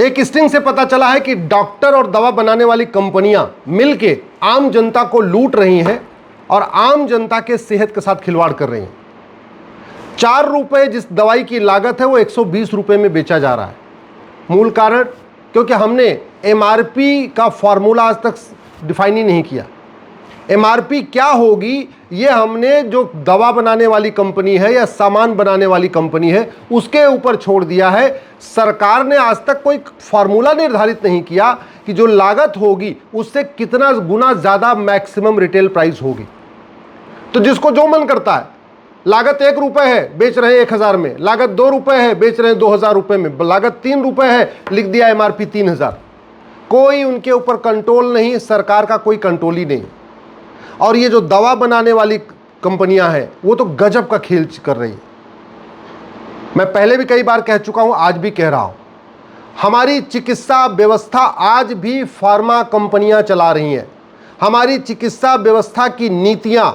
एक स्टिंग से पता चला है कि डॉक्टर और दवा बनाने वाली कंपनियां मिलके आम जनता को लूट रही हैं और आम जनता के सेहत के साथ खिलवाड़ कर रही हैं। 4 रुपए जिस दवाई की लागत है वो 120 रुपए में बेचा जा रहा है। मूल कारण क्योंकि हमने एमआरपी का फॉर्मूला आज तक डिफाइन ही नहीं किया। एमआरपी क्या होगी ये हमने जो दवा बनाने वाली कंपनी है या सामान बनाने वाली कंपनी है उसके ऊपर छोड़ दिया है। सरकार ने आज तक कोई फॉर्मूला निर्धारित नहीं किया कि जो लागत होगी उससे कितना गुना ज्यादा मैक्सिमम रिटेल प्राइस होगी। तो जिसको जो मन करता है, लागत 1 रुपए है बेच रहे हैं 1000 में, लागत 2 रुपए है बेच रहे हैं 2000 रुपए में, लागत 3 रुपए है लिख दिया एमआरपी 3000। कोई उनके ऊपर कंट्रोल नहीं, सरकार का कोई कंट्रोल ही नहीं। और ये जो दवा बनाने वाली कंपनियां हैं वो तो गजब का खेल कर रही है। मैं पहले भी कई बार कह चुका हूं, आज भी कह रहा हूं, हमारी चिकित्सा व्यवस्था आज भी फार्मा कंपनियां चला रही हैं। हमारी चिकित्सा व्यवस्था की नीतियां,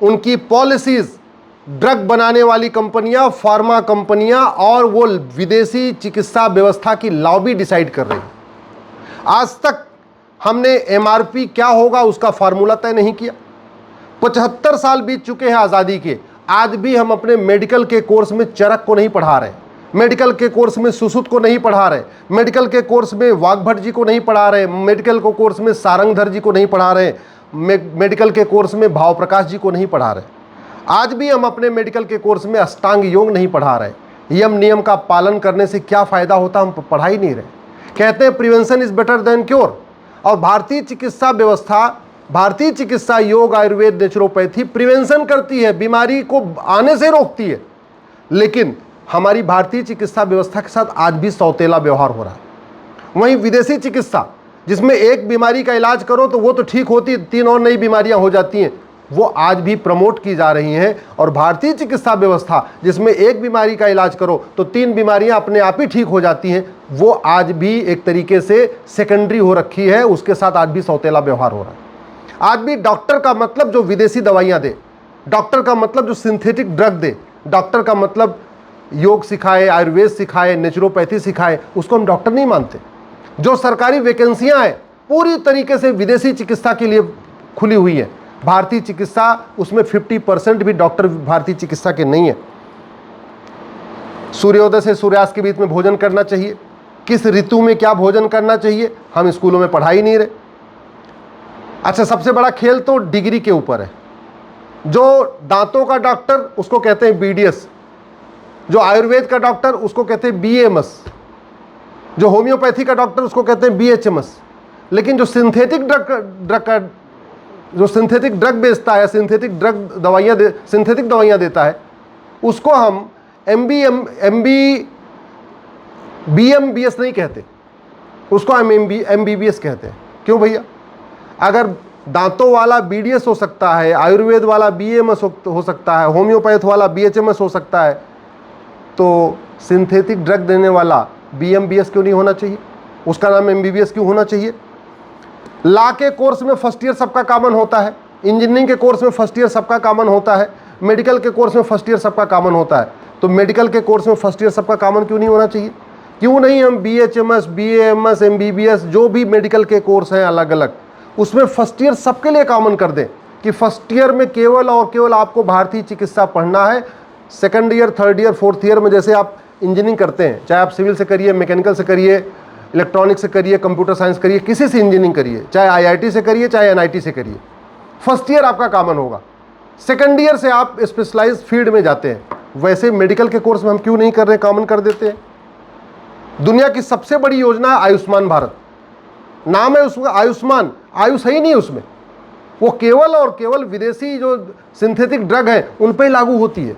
उनकी पॉलिसीज ड्रग बनाने वाली कंपनियां, फार्मा कंपनियां और वो विदेशी चिकित्सा व्यवस्था की लॉबी डिसाइड कर रही है। आज तक हमने एमआरपी क्या होगा उसका फार्मूला तय नहीं किया। 75 साल बीत चुके हैं आज़ादी के, आज भी हम अपने मेडिकल के कोर्स में चरक को नहीं पढ़ा रहे, मेडिकल के कोर्स में सुश्रुत को नहीं पढ़ा रहे, मेडिकल के कोर्स में वाग्भट जी को नहीं पढ़ा रहे, मेडिकल के कोर्स में सारंगधर जी को नहीं पढ़ा रहे, मेडिकल के कोर्स में भाव प्रकाश जी को नहीं पढ़ा रहे। आज भी हम अपने मेडिकल के कोर्स में अष्टांग योग नहीं पढ़ा रहे। यम नियम का पालन करने से क्या फ़ायदा होता हम पढ़ा ही नहीं रहे। कहते हैं prevention is better than cure. और भारतीय चिकित्सा व्यवस्था, भारतीय चिकित्सा योग, आयुर्वेद, नेचुरोपैथी प्रिवेंशन करती है, बीमारी को आने से रोकती है। लेकिन हमारी भारतीय चिकित्सा व्यवस्था के साथ आज भी सौतेला व्यवहार हो रहा है। वहीं विदेशी चिकित्सा जिसमें एक बीमारी का इलाज करो तो वो तो ठीक होती, 3 और नई बीमारियां हो जाती हैं, वो आज भी प्रमोट की जा रही हैं। और भारतीय चिकित्सा व्यवस्था जिसमें एक बीमारी का इलाज करो तो 3 बीमारियां अपने आप ही ठीक हो जाती हैं, वो आज भी एक तरीके से सेकेंडरी हो रखी है। उसके साथ आज भी सौतेला व्यवहार हो रहा है। आज भी डॉक्टर का मतलब जो विदेशी दवाइयां दे, डॉक्टर का मतलब जो सिंथेटिक ड्रग दे, डॉक्टर का मतलब योग सिखाए, आयुर्वेद सिखाए, नेचुरोपैथी सिखाए, उसको हम डॉक्टर नहीं मानते। जो सरकारी वैकेंसियां हैं पूरी तरीके से विदेशी चिकित्सा के लिए खुली हुई है। भारतीय चिकित्सा उसमें 50% भी डॉक्टर भारतीय चिकित्सा के नहीं है। सूर्योदय से सूर्यास्त के बीच में भोजन करना चाहिए, किस ऋतु में क्या भोजन करना चाहिए, हम स्कूलों में पढ़ा ही नहीं रहे। अच्छा, सबसे बड़ा खेल तो डिग्री के ऊपर है। जो दांतों का डॉक्टर उसको कहते हैं बीडीएस, जो आयुर्वेद का डॉक्टर उसको कहते हैं बीएमएस, जो होम्योपैथी का डॉक्टर उसको कहते हैं बीएचएमएस। लेकिन जो सिंथेटिक ड्रग बेचता है, सिंथेटिक दवाइयाँ देता है, उसको हम बीएमबीएस नहीं कहते, उसको हम एमबीबीएस कहते हैं। क्यों भैया? अगर दांतों वाला बीडीएस हो सकता है, आयुर्वेद वाला बीएमएस हो सकता है, होम्योपैथ वाला बीएचएमएस हो सकता है, तो सिंथेटिक ड्रग देने वाला बीएमबीएस क्यों नहीं होना चाहिए? उसका नाम एमबीबीएस क्यों होना चाहिए? लॉ के कोर्स में फर्स्ट ईयर सबका कॉमन होता है, इंजीनियरिंग के कोर्स में फर्स्ट ईयर सबका कॉमन होता है, मेडिकल के कोर्स में फर्स्ट ईयर सबका कॉमन होता है। तो मेडिकल के कोर्स में फर्स्ट ईयर सबका कॉमन क्यों नहीं होना चाहिए? क्यों नहीं हम बीएचएमएस, बीएएमएस, एमबीबीएस जो भी मेडिकल के कोर्स हैं अलग अलग, उसमें फर्स्ट ईयर सबके लिए कॉमन कर दें कि फर्स्ट ईयर में केवल और केवल आपको भारतीय चिकित्सा पढ़ना है। Second year, third year, fourth year में जैसे आप इंजीनियरिंग करते हैं, चाहे आप सिविल से करिए, मैकेनिकल से करिए, इलेक्ट्रॉनिक्स से करिए, कंप्यूटर साइंस करिए, किसी से इंजीनियरिंग करिए, चाहे आईआईटी से करिए, चाहे एनआईटी से करिए, फर्स्ट ईयर आपका कॉमन होगा। सेकंड ईयर से आप स्पेशलाइज्ड फील्ड में जाते हैं। वैसे मेडिकल के कोर्स में हम क्यों नहीं कर रहे, कॉमन कर देते हैं। दुनिया की सबसे बड़ी योजना है आयुष्मान भारत, नाम है उसका आयुष्मान, आयुष है ही नहीं उसमें। वो केवल और केवल विदेशी जो सिंथेटिक ड्रग है उन पर ही लागू होती है।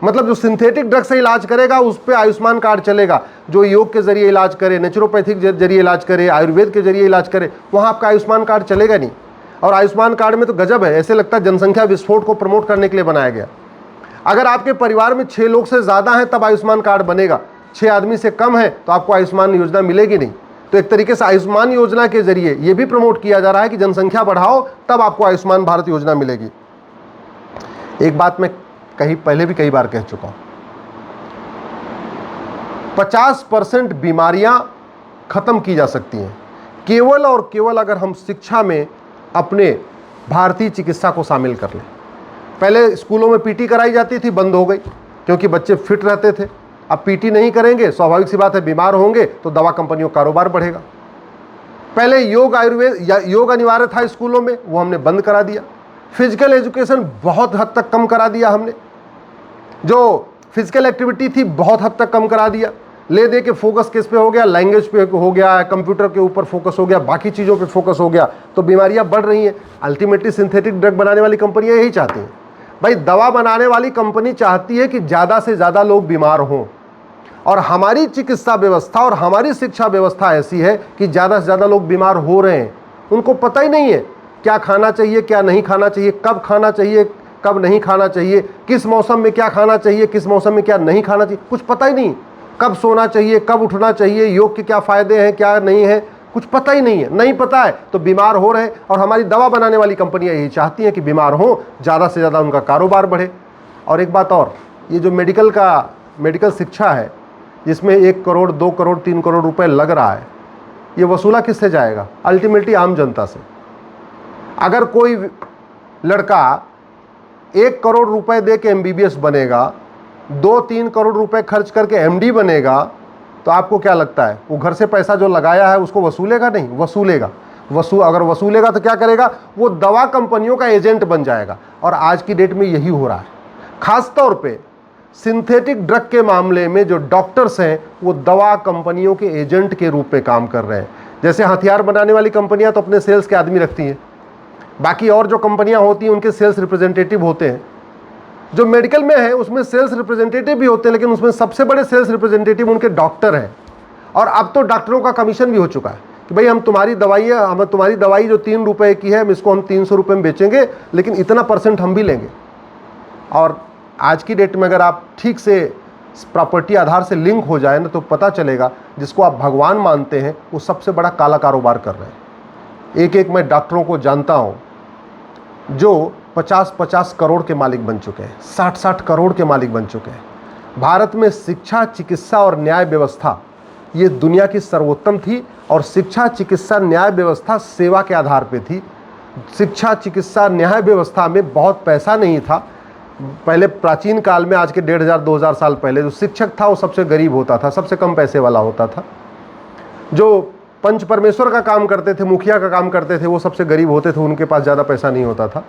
मतलब जो सिंथेटिक ड्रग से इलाज करेगा उस पर आयुष्मान कार्ड चलेगा। जो योग के जरिए इलाज करे, नेचुरोपैथिक जरिए इलाज करे, आयुर्वेद के जरिए इलाज करे, वहाँ आपका आयुष्मान कार्ड चलेगा नहीं। और आयुष्मान कार्ड में तो गजब है, ऐसे लगता है जनसंख्या विस्फोट को प्रमोट करने के लिए बनाया गया। अगर आपके परिवार में 6 लोग से ज़्यादा हैं तब आयुष्मान कार्ड बनेगा, 6 आदमी से कम है तो आपको आयुष्मान योजना मिलेगी नहीं। तो एक तरीके से आयुष्मान योजना के जरिए ये भी प्रमोट किया जा रहा है कि जनसंख्या बढ़ाओ तब आपको आयुष्मान भारत योजना मिलेगी। एक बात मैं पहले भी कई बार कह चुका हूं, 50% बीमारियां खत्म की जा सकती हैं केवल और केवल अगर हम शिक्षा में अपने भारतीय चिकित्सा को शामिल कर लें। पहले स्कूलों में पीटी कराई जाती थी, बंद हो गई क्योंकि बच्चे फिट रहते थे। अब पीटी नहीं करेंगे, स्वाभाविक सी बात है बीमार होंगे तो दवा कंपनियों का कारोबार बढ़ेगा। पहले योग आयुर्वेद या योग अनिवार्य था स्कूलों में, वो हमने बंद करा दिया। फिजिकल एजुकेशन बहुत हद तक कम करा दिया हमने, जो फिजिकल एक्टिविटी थी बहुत हद तक कम करा दिया। ले दे के फोकस किस पे हो गया, लैंग्वेज पे हो गया, कंप्यूटर के ऊपर फोकस हो गया, बाकी चीज़ों पे फोकस हो गया, तो बीमारियां बढ़ रही हैं। अल्टीमेटली सिंथेटिक ड्रग बनाने वाली कंपनियां यही चाहती हैं। भाई दवा बनाने वाली कंपनी चाहती है कि ज़्यादा से ज़्यादा लोग बीमार हों, और हमारी चिकित्सा व्यवस्था और हमारी शिक्षा व्यवस्था ऐसी है कि ज़्यादा से ज़्यादा लोग बीमार हो रहे हैं। उनको पता ही नहीं है क्या खाना चाहिए, क्या नहीं खाना चाहिए, कब खाना चाहिए, कब नहीं खाना चाहिए, किस मौसम में क्या खाना चाहिए, किस मौसम में क्या नहीं खाना चाहिए, कुछ पता ही नहीं। कब सोना चाहिए, कब उठना चाहिए, योग के क्या फ़ायदे हैं, क्या नहीं है, कुछ पता ही नहीं है। नहीं पता है तो बीमार हो रहे हैं, और हमारी दवा बनाने वाली कंपनियां यही चाहती हैं कि बीमार हों, ज़्यादा से ज़्यादा उनका कारोबार बढ़े। और एक बात और, ये जो मेडिकल शिक्षा है जिसमें 1 करोड़ 2 करोड़ 3 करोड़ रुपए लग रहा है, ये वसूला किससे जाएगा? अल्टीमेटली आम जनता से। अगर कोई लड़का 1 करोड़ रुपए दे के MBBS बनेगा, 2-3 करोड़ रुपए खर्च करके MD बनेगा, तो आपको क्या लगता है वो घर से पैसा जो लगाया है उसको वसूलेगा? नहीं वसूलेगा। अगर वसूलेगा तो क्या करेगा? वो दवा कंपनियों का एजेंट बन जाएगा। और आज की डेट में यही हो रहा है। खास तौर पे सिंथेटिक ड्रग के मामले में जो डॉक्टर्स हैं वो दवा कंपनियों के एजेंट के रूप में काम कर रहे हैं। जैसे हथियार बनाने वाली कंपनियां तो अपने सेल्स के आदमी रखती हैं, बाकी और जो कंपनियां होती हैं उनके सेल्स रिप्रेजेंटेटिव होते हैं। जो मेडिकल में है उसमें सेल्स रिप्रेजेंटेटिव भी होते हैं, लेकिन उसमें सबसे बड़े सेल्स रिप्रेजेंटेटिव उनके डॉक्टर हैं। और अब तो डॉक्टरों का कमीशन भी हो चुका है कि भाई हम तुम्हारी दवाई जो 3 रुपए की है, हम इसको 300 रुपये में बेचेंगे, लेकिन इतना % हम भी लेंगे। और आज की डेट में अगर आप ठीक से प्रॉपर्टी आधार से लिंक हो जाए ना, तो पता चलेगा जिसको आप भगवान मानते हैं वो सबसे बड़ा काला कारोबार कर रहे हैं। एक मैं डॉक्टरों को जानता हूँ जो 50-50 करोड़ के मालिक बन चुके हैं, 60-60 करोड़ के मालिक बन चुके हैं। भारत में शिक्षा, चिकित्सा और न्याय व्यवस्था ये दुनिया की सर्वोत्तम थी, और शिक्षा, चिकित्सा, न्याय व्यवस्था सेवा के आधार पे थी। शिक्षा, चिकित्सा, न्याय व्यवस्था में बहुत पैसा नहीं था। पहले प्राचीन काल में, आज के 1500-2000 साल पहले, जो शिक्षक था वो सबसे गरीब होता था, सबसे कम पैसे वाला होता था। जो पंच परमेश्वर का काम करते थे, मुखिया का काम करते थे, वो सबसे गरीब होते थे, उनके पास ज़्यादा पैसा नहीं होता था।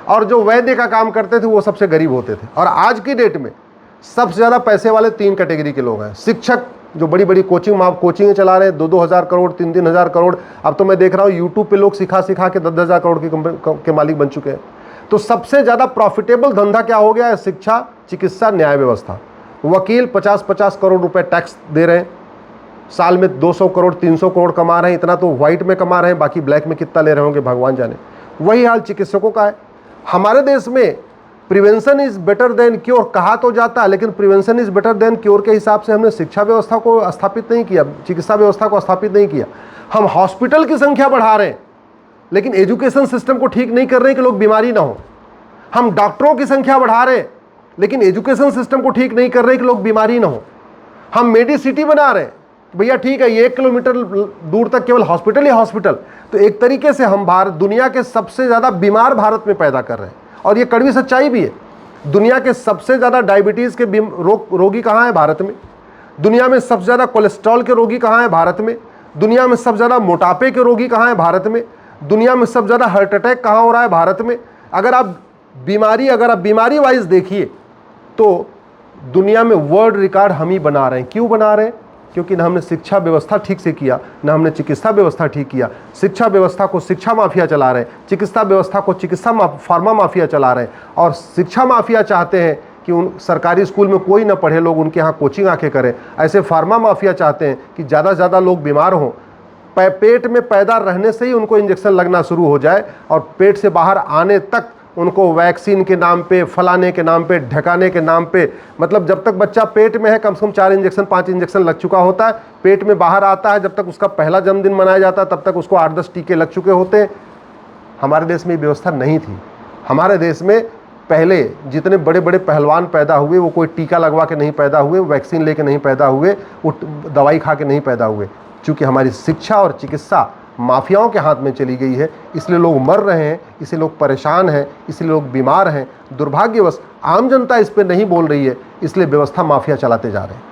और जो वैद्य का काम करते थे वो सबसे गरीब होते थे। और आज की डेट में सबसे ज़्यादा पैसे वाले 3 कैटेगरी के लोग हैं। शिक्षक जो बड़ी बड़ी कोचिंगें चला रहे हैं, 2-2 हज़ार करोड़, 3-3 हज़ार करोड़। अब तो मैं देख रहा हूँ यूट्यूब पे लोग सिखा के 10-10 हज़ार करोड़ के मालिक बन चुके हैं। तो सबसे ज़्यादा प्रॉफिटेबल धंधा क्या हो गया है? शिक्षा, चिकित्सा, न्याय व्यवस्था। वकील 50-50 करोड़ रुपए टैक्स दे रहे हैं, साल में 200 करोड़ 300 करोड़ कमा रहे हैं। इतना तो व्हाइट में कमा रहे हैं, बाकी ब्लैक में कितना ले रहे होंगे भगवान जाने। वही हाल चिकित्सकों का है। हमारे देश में prevention is better than cure कहा तो जाता है, लेकिन prevention is better than cure के हिसाब से हमने शिक्षा व्यवस्था को स्थापित नहीं किया, चिकित्सा व्यवस्था को स्थापित नहीं किया। हम हॉस्पिटल की संख्या बढ़ा रहे हैं, लेकिन एजुकेशन सिस्टम को ठीक नहीं कर रहे हैं कि लोग बीमारी ना हो। हम डॉक्टरों की संख्या बढ़ा रहे हैं, लेकिन एजुकेशन सिस्टम को ठीक नहीं कर रहे हैं कि लोग बीमारी ना हो। हम मेडिसिटी बना रहे हैं, भैया ठीक है, ये 1 किलोमीटर दूर तक केवल हॉस्पिटल ही हॉस्पिटल। तो एक तरीके से हम दुनिया के सबसे ज़्यादा बीमार भारत में पैदा कर रहे हैं। और ये कड़वी सच्चाई भी है। दुनिया के सबसे ज़्यादा डायबिटीज़ के रोगी कहाँ हैं? भारत में। दुनिया में सबसे ज़्यादा कोलेस्ट्रॉल के रोगी कहाँ हैं? भारत में। दुनिया में सबसे ज़्यादा मोटापे के रोगी कहाँ हैं? भारत में। दुनिया में सबसे ज़्यादा हार्ट अटैक कहाँ हो रहा है? भारत में। अगर आप बीमारी वाइज देखिए तो दुनिया में वर्ल्ड रिकॉर्ड हम ही बना रहे हैं। क्यों बना रहे हैं? क्योंकि ना हमने शिक्षा व्यवस्था ठीक से किया, ना हमने चिकित्सा व्यवस्था ठीक किया। शिक्षा व्यवस्था को शिक्षा माफिया चला रहे हैं, चिकित्सा व्यवस्था को फार्मा माफिया चला रहे हैं। और शिक्षा माफिया चाहते हैं कि उन सरकारी स्कूल में कोई ना पढ़े, लोग उनके यहाँ कोचिंग आके करें। ऐसे फार्मा माफिया चाहते हैं कि ज़्यादा से ज़्यादा लोग बीमार हों, पेट में पैदा रहने से ही उनको इंजेक्शन लगना शुरू हो जाए, और पेट से बाहर आने तक उनको वैक्सीन के नाम पे, फलाने के नाम पे, ढकाने के नाम पे, मतलब जब तक बच्चा पेट में है कम से कम 4 इंजेक्शन 5 इंजेक्शन लग चुका होता है। पेट में बाहर आता है, जब तक उसका पहला जन्मदिन मनाया जाता है तब तक उसको 8-10 टीके लग चुके होते हैं। हमारे देश में ये व्यवस्था नहीं थी। हमारे देश में पहले जितने बड़े बड़े पहलवान पैदा हुए वो कोई टीका लगवा के नहीं पैदा हुए, वैक्सीन लेके नहीं पैदा हुए, वो दवाई खा के नहीं पैदा हुए। चूँकि हमारी शिक्षा और चिकित्सा माफियाओं के हाथ में चली गई है, इसलिए लोग मर रहे हैं, इसलिए लोग परेशान हैं, इसलिए लोग बीमार हैं। दुर्भाग्यवश आम जनता इस पर नहीं बोल रही है, इसलिए व्यवस्था माफिया चलाते जा रहे हैं।